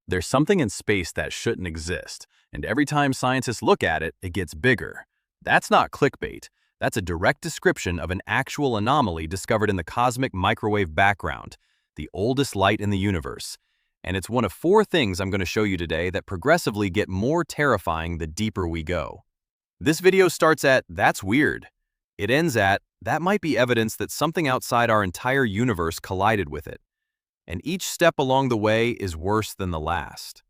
There's something in space that shouldn't exist, and every time scientists look at it, it gets bigger. That's not clickbait. That's a direct description of an actual anomaly discovered in the cosmic microwave background, the oldest light in the universe. And it's one of 4 things I'm going to show you today that progressively get more terrifying the deeper we go. This video starts at, "That's weird." It ends at, "That might be evidence that something outside our entire universe collided with it." And each step along the way is worse than the last.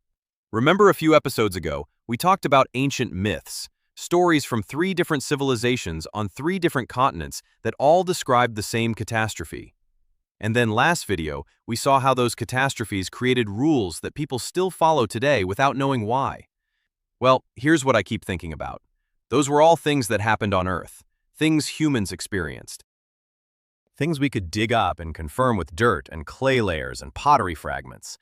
Remember a few episodes ago, we talked about ancient myths, stories from 3 different civilizations on 3 different continents that all described the same catastrophe. And then last video, we saw how those catastrophes created rules that people still follow today without knowing why. Well, here's what I keep thinking about. Those were all things that happened on Earth, things humans experienced. Things we could dig up and confirm with dirt and clay layers and pottery fragments.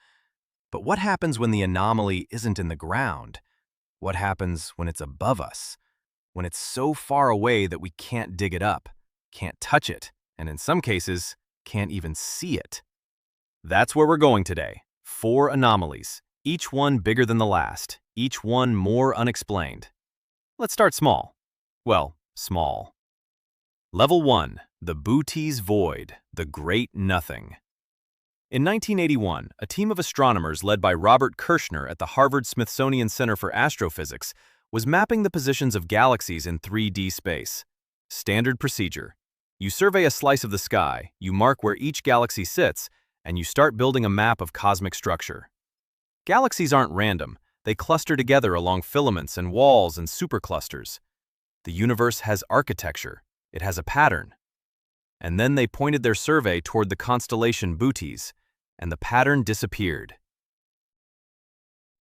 But what happens when the anomaly isn't in the ground? What happens when it's above us? When it's so far away that we can't dig it up, can't touch it, and in some cases, can't even see it? That's where we're going today. 4 anomalies, each one bigger than the last, each one more unexplained. Let's start small. Well, small. Level 1, the Boötes Void, the Great Nothing. In 1981, a team of astronomers led by Robert Kirshner at the Harvard-Smithsonian Center for Astrophysics was mapping the positions of galaxies in 3D space. Standard procedure. You survey a slice of the sky, you mark where each galaxy sits, and you start building a map of cosmic structure. Galaxies aren't random. They cluster together along filaments and walls and superclusters. The universe has architecture. It has a pattern. And then they pointed their survey toward the constellation Boötes, and the pattern disappeared.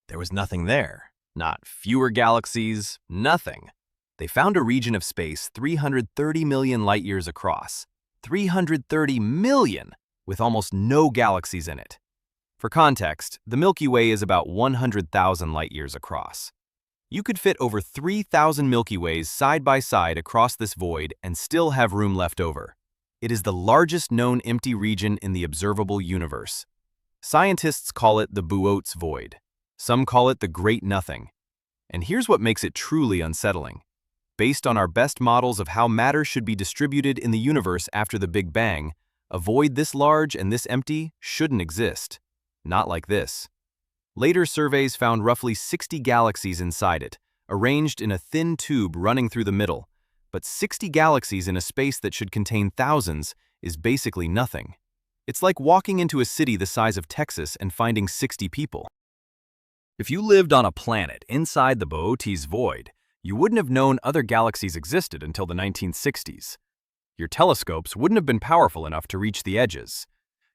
There was nothing there. Not fewer galaxies, nothing. They found a region of space 330 million light-years across. 330 million! With almost no galaxies in it. For context, the Milky Way is about 100,000 light-years across. You could fit over 3,000 Milky Ways side by side across this void and still have room left over. It is the largest known empty region in the observable universe. Scientists call it the Boötes Void. Some call it the Great Nothing. And here's what makes it truly unsettling. Based on our best models of how matter should be distributed in the universe after the Big Bang, a void this large and this empty shouldn't exist. Not like this. Later surveys found roughly 60 galaxies inside it, arranged in a thin tube running through the middle. But 60 galaxies in a space that should contain thousands is basically nothing. It's like walking into a city the size of Texas and finding 60 people. If you lived on a planet inside the Boötes Void, you wouldn't have known other galaxies existed until the 1960s. Your telescopes wouldn't have been powerful enough to reach the edges.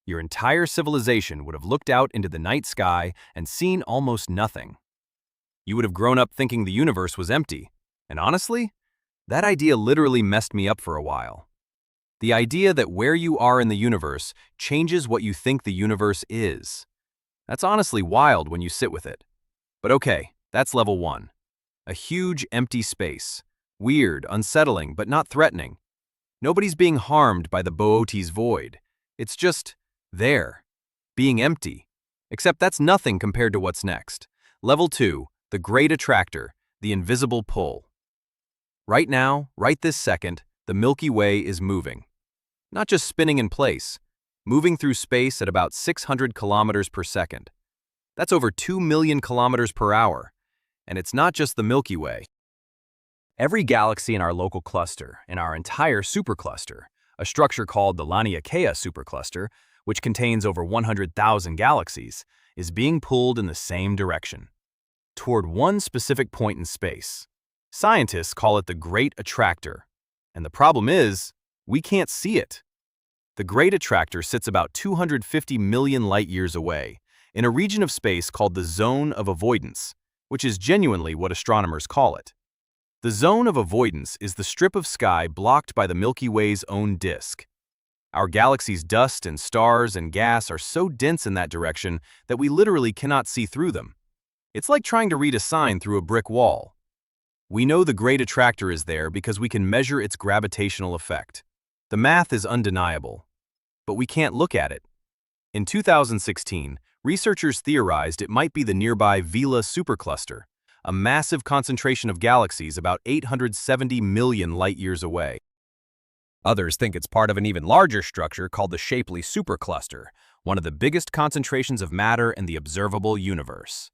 Your entire civilization would have looked out into the night sky and seen almost nothing. You would have grown up thinking the universe was empty. And honestly, that idea literally messed me up for a while. The idea that where you are in the universe changes what you think the universe is. That's honestly wild when you sit with it. But okay, that's level 1. A huge empty space. Weird, unsettling, but not threatening. Nobody's being harmed by the Boötes Void. It's just there, being empty. Except that's nothing compared to what's next. Level 2, the Great Attractor, the invisible pull. Right now, right this second, the Milky Way is moving. Not just spinning in place, moving through space at about 600 kilometers per second. That's over 2 million kilometers per hour. And it's not just the Milky Way. Every galaxy in our local cluster, in our entire supercluster, a structure called the Laniakea Supercluster, which contains over 100,000 galaxies, is being pulled in the same direction, toward one specific point in space. Scientists call it the Great Attractor, and the problem is, we can't see it. The Great Attractor sits about 250 million light-years away, in a region of space called the Zone of Avoidance, which is genuinely what astronomers call it. The Zone of Avoidance is the strip of sky blocked by the Milky Way's own disk. Our galaxy's dust and stars and gas are so dense in that direction that we literally cannot see through them. It's like trying to read a sign through a brick wall. We know the Great Attractor is there because we can measure its gravitational effect. The math is undeniable, but we can't look at it. In 2016, Researchers theorized it might be the nearby Vela Supercluster, a massive concentration of galaxies about 870 million light-years away. Others think it's part of an even larger structure called the Shapley Supercluster, one of the biggest concentrations of matter in the observable universe.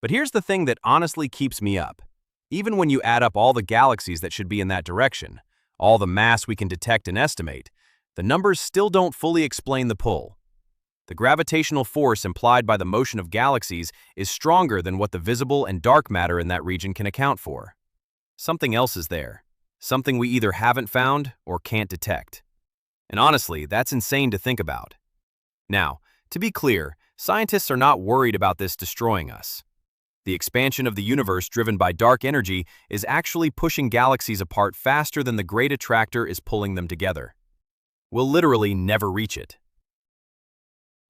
But here's the thing that honestly keeps me up. Even when you add up all the galaxies that should be in that direction, all the mass we can detect and estimate, the numbers still don't fully explain the pull. The gravitational force implied by the motion of galaxies is stronger than what the visible and dark matter in that region can account for. Something else is there, something we either haven't found or can't detect. And honestly, that's insane to think about. Now, to be clear, scientists are not worried about this destroying us. The expansion of the universe driven by dark energy is actually pushing galaxies apart faster than the Great Attractor is pulling them together. We'll literally never reach it.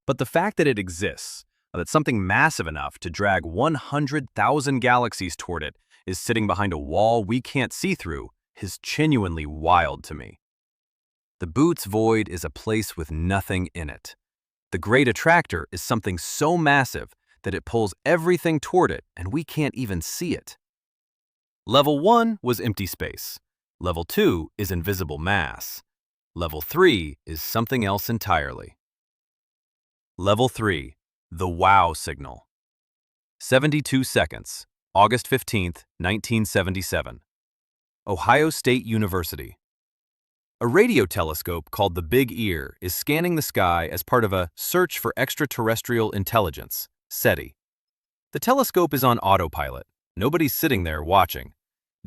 But the fact that it exists, that something massive enough to drag 100,000 galaxies toward it is sitting behind a wall we can't see through, is genuinely wild to me. The Boötes Void is a place with nothing in it. The Great Attractor is something so massive that it pulls everything toward it and we can't even see it. Level 1 was empty space. Level 2 is invisible mass. Level 3 is something else entirely. Level 3, the Wow signal. 72 seconds, August 15, 1977. Ohio State University. A radio telescope called the Big Ear is scanning the sky as part of a Search for Extraterrestrial Intelligence, SETI. The telescope is on autopilot. Nobody's sitting there watching.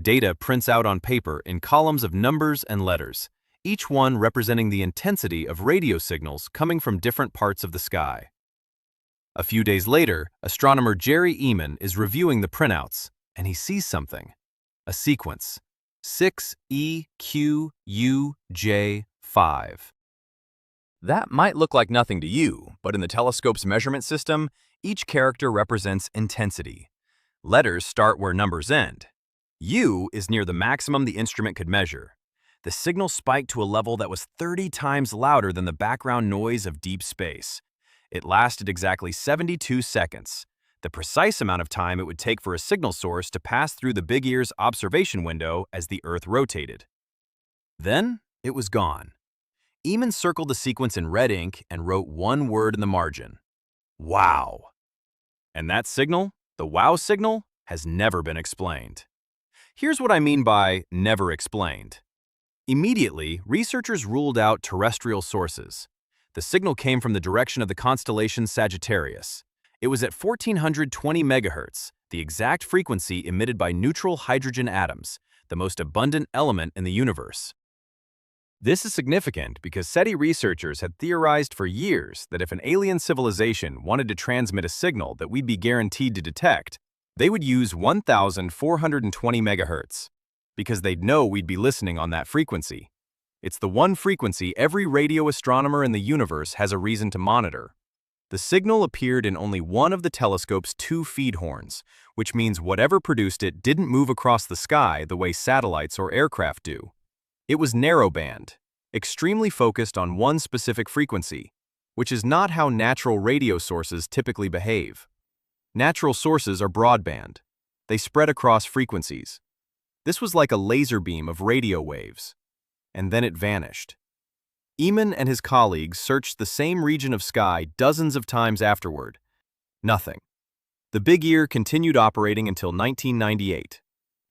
Data prints out on paper in columns of numbers and letters, each one representing the intensity of radio signals coming from different parts of the sky. A few days later, astronomer Jerry Ehman is reviewing the printouts, and he sees something. A sequence. 6EQUJ5. That might look like nothing to you, but in the telescope's measurement system, each character represents intensity. Letters start where numbers end. U is near the maximum the instrument could measure. The signal spiked to a level that was 30 times louder than the background noise of deep space. It lasted exactly 72 seconds, the precise amount of time it would take for a signal source to pass through the Big Ear's observation window as the Earth rotated. Then, it was gone. Ehman circled the sequence in red ink and wrote one word in the margin: Wow. And that signal, the Wow signal, has never been explained. Here's what I mean by never explained. Immediately, researchers ruled out terrestrial sources. The signal came from the direction of the constellation Sagittarius. It was at 1420 MHz, the exact frequency emitted by neutral hydrogen atoms, the most abundant element in the universe. This is significant because SETI researchers had theorized for years that if an alien civilization wanted to transmit a signal that we'd be guaranteed to detect, they would use 1420 MHz, because they'd know we'd be listening on that frequency. It's the one frequency every radio astronomer in the universe has a reason to monitor. The signal appeared in only one of the telescope's 2 feed horns, which means whatever produced it didn't move across the sky the way satellites or aircraft do. It was narrowband, extremely focused on one specific frequency, which is not how natural radio sources typically behave. Natural sources are broadband. They spread across frequencies. This was like a laser beam of radio waves. And then it vanished. Ehman and his colleagues searched the same region of sky dozens of times afterward. Nothing. The Big Ear continued operating until 1998.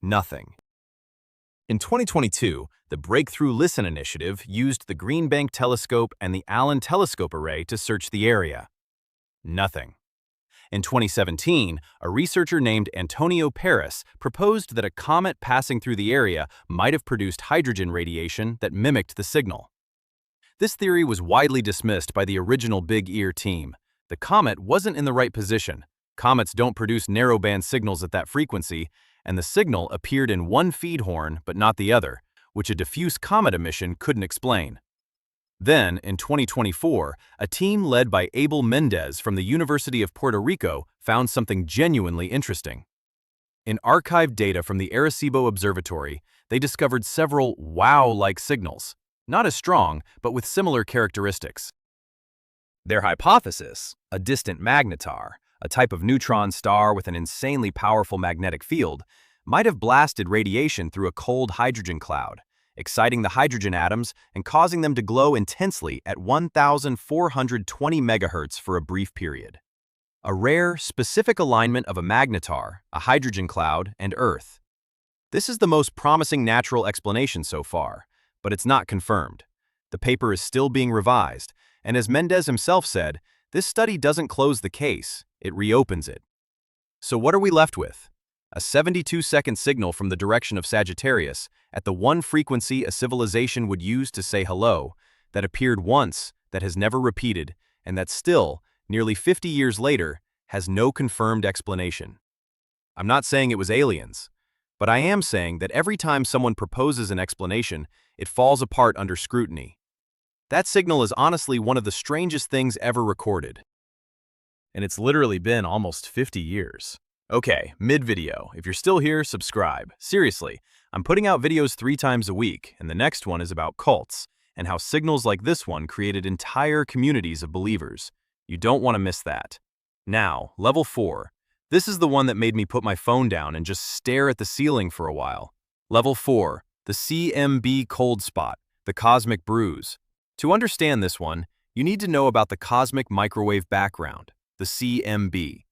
Nothing. In 2022, the Breakthrough Listen initiative used the Green Bank Telescope and the Allen Telescope Array to search the area. Nothing. In 2017, a researcher named Antonio Paris proposed that a comet passing through the area might have produced hydrogen radiation that mimicked the signal. This theory was widely dismissed by the original Big Ear team. The comet wasn't in the right position. Comets don't produce narrowband signals at that frequency, and the signal appeared in one feed horn but not the other, which a diffuse comet emission couldn't explain. Then, in 2024, a team led by Abel Méndez from the University of Puerto Rico found something genuinely interesting. In archived data from the Arecibo Observatory, they discovered several wow-like signals, not as strong, but with similar characteristics. Their hypothesis, a distant magnetar, a type of neutron star with an insanely powerful magnetic field, might have blasted radiation through a cold hydrogen cloud, exciting the hydrogen atoms and causing them to glow intensely at 1,420 megahertz for a brief period. A rare, specific alignment of a magnetar, a hydrogen cloud, and Earth. This is the most promising natural explanation so far, but it's not confirmed. The paper is still being revised, and as Méndez himself said, this study doesn't close the case, it reopens it. So what are we left with? A 72-second signal from the direction of Sagittarius, at the one frequency a civilization would use to say hello, that appeared once, that has never repeated, and that still, nearly 50 years later, has no confirmed explanation. I'm not saying it was aliens, but I am saying that every time someone proposes an explanation, it falls apart under scrutiny. That signal is honestly one of the strangest things ever recorded. And it's literally been almost 50 years. Okay, mid-video. If you're still here, subscribe. Seriously, I'm putting out videos 3 times a week, and the next one is about cults, and how signals like this one created entire communities of believers. You don't want to miss that. Now, level 4. This is the one that made me put my phone down and just stare at the ceiling for a while. Level 4. The CMB Cold Spot, the cosmic bruise. To understand this one, you need to know about the cosmic microwave background, the CMB.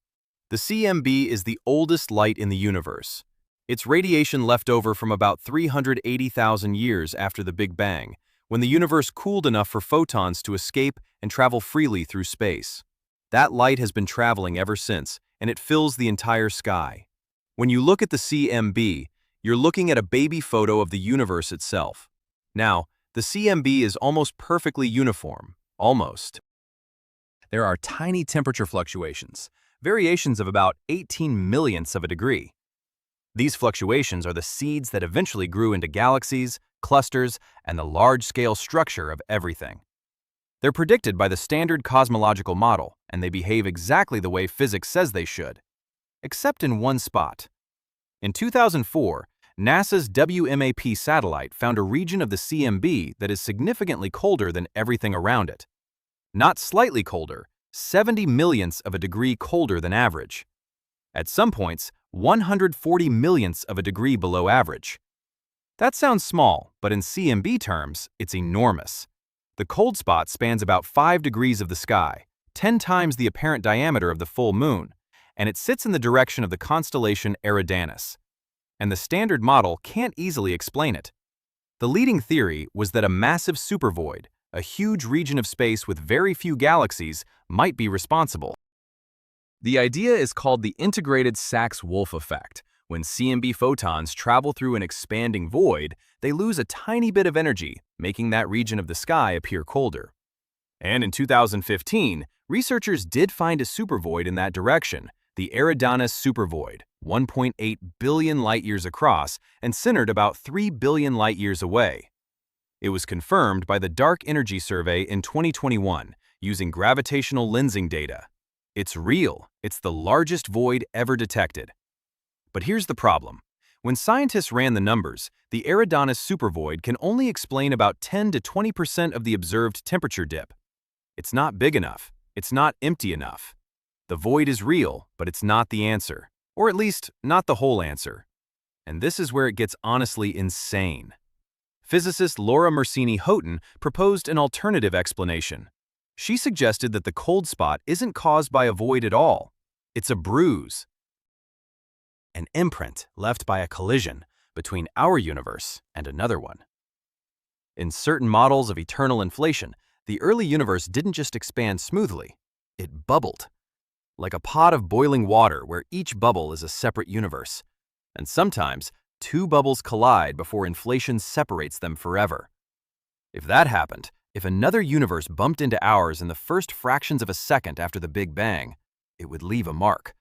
The CMB is the oldest light in the universe. It's radiation left over from about 380,000 years after the Big Bang, when the universe cooled enough for photons to escape and travel freely through space. That light has been traveling ever since, and it fills the entire sky. When you look at the CMB, you're looking at a baby photo of the universe itself. Now, the CMB is almost perfectly uniform. Almost. There are tiny temperature fluctuations, variations of about 18 millionths of a degree. These fluctuations are the seeds that eventually grew into galaxies, clusters, and the large-scale structure of everything. They're predicted by the standard cosmological model, and they behave exactly the way physics says they should, except in one spot. In 2004, NASA's WMAP satellite found a region of the CMB that is significantly colder than everything around it. Not slightly colder, 70 millionths of a degree colder than average. At some points, 140 millionths of a degree below average. That sounds small, but in CMB terms, it's enormous. The cold spot spans about 5 degrees of the sky, 10 times the apparent diameter of the full moon, and it sits in the direction of the constellation Eridanus. And the standard model can't easily explain it. The leading theory was that a massive supervoid, a huge region of space with very few galaxies, might be responsible. The idea is called the integrated Sachs-Wolf effect. When CMB photons travel through an expanding void, they lose a tiny bit of energy, making that region of the sky appear colder. And in 2015, researchers did find a supervoid in that direction, the Eridanus supervoid, 1.8 billion light-years across and centered about 3 billion light-years away. It was confirmed by the Dark Energy Survey in 2021 using gravitational lensing data. It's real. It's the largest void ever detected. But here's the problem. When scientists ran the numbers, the Eridanus supervoid can only explain about 10 to 20% of the observed temperature dip. It's not big enough. It's not empty enough. The void is real, but it's not the answer. Or at least, not the whole answer. And this is where it gets honestly insane. Physicist Laura Mersini-Houghton proposed an alternative explanation. She suggested that the cold spot isn't caused by a void at all. It's a bruise. An imprint left by a collision between our universe and another one. In certain models of eternal inflation, the early universe didn't just expand smoothly, it bubbled. Like a pot of boiling water where each bubble is a separate universe. And sometimes, 2 bubbles collide before inflation separates them forever. If that happened, if another universe bumped into ours in the first fractions of a second after the Big Bang, it would leave a mark,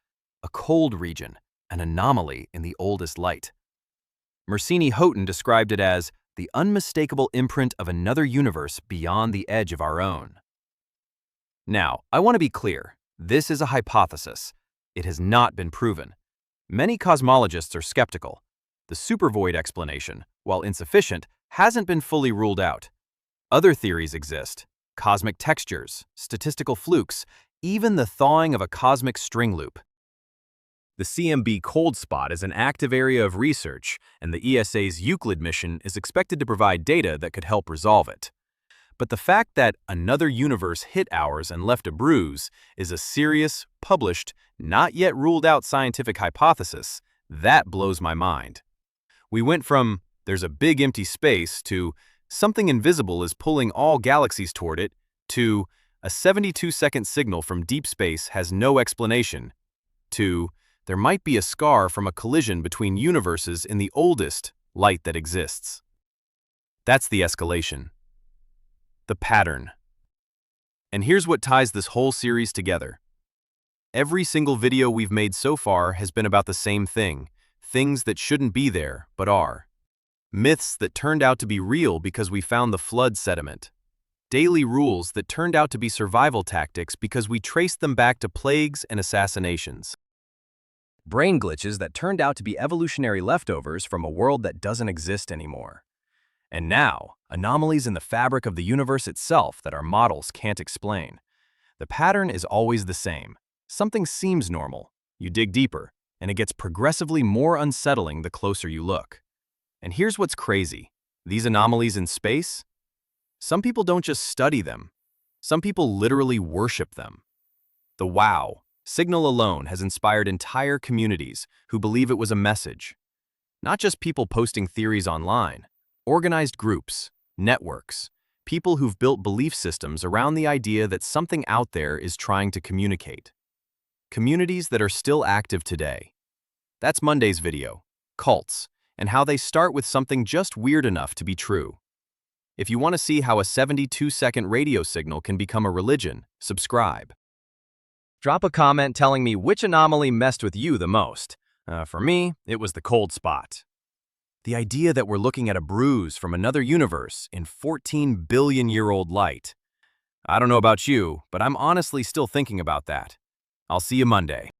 a cold region, an anomaly in the oldest light. Mersini-Houghton described it as the unmistakable imprint of another universe beyond the edge of our own. Now, I want to be clear. This is a hypothesis. It has not been proven. Many cosmologists are skeptical. The supervoid explanation, while insufficient, hasn't been fully ruled out. Other theories exist. cosmic textures, statistical flukes, even the thawing of a cosmic string loop. The CMB Cold Spot is an active area of research, and the ESA's Euclid mission is expected to provide data that could help resolve it. But the fact that another universe hit ours and left a bruise is a serious, published, not yet ruled out scientific hypothesis. That blows my mind. We went from, there's a big empty space, to something invisible is pulling all galaxies toward it, to a 72-second signal from deep space has no explanation, to there might be a scar from a collision between universes in the oldest light that exists. That's the escalation. The pattern. And here's what ties this whole series together. Every single video we've made so far has been about the same thing, things that shouldn't be there, but are. Myths that turned out to be real because we found the flood sediment. Daily rules that turned out to be survival tactics because we traced them back to plagues and assassinations. Brain glitches that turned out to be evolutionary leftovers from a world that doesn't exist anymore. And now, anomalies in the fabric of the universe itself that our models can't explain. The pattern is always the same. Something seems normal. You dig deeper, and it gets progressively more unsettling the closer you look. And here's what's crazy. These anomalies in space? Some people don't just study them. Some people literally worship them. The Wow signal alone has inspired entire communities who believe it was a message. Not just people posting theories online. Organized groups, networks, people who've built belief systems around the idea that something out there is trying to communicate. Communities that are still active today. That's Monday's video, cults, and how they start with something just weird enough to be true. If you want to see how a 72-second radio signal can become a religion, subscribe. Drop a comment telling me which anomaly messed with you the most. For me, it was the cold spot. The idea that we're looking at a bruise from another universe in 14 billion-year-old light. I don't know about you, but I'm honestly still thinking about that. I'll see you Monday.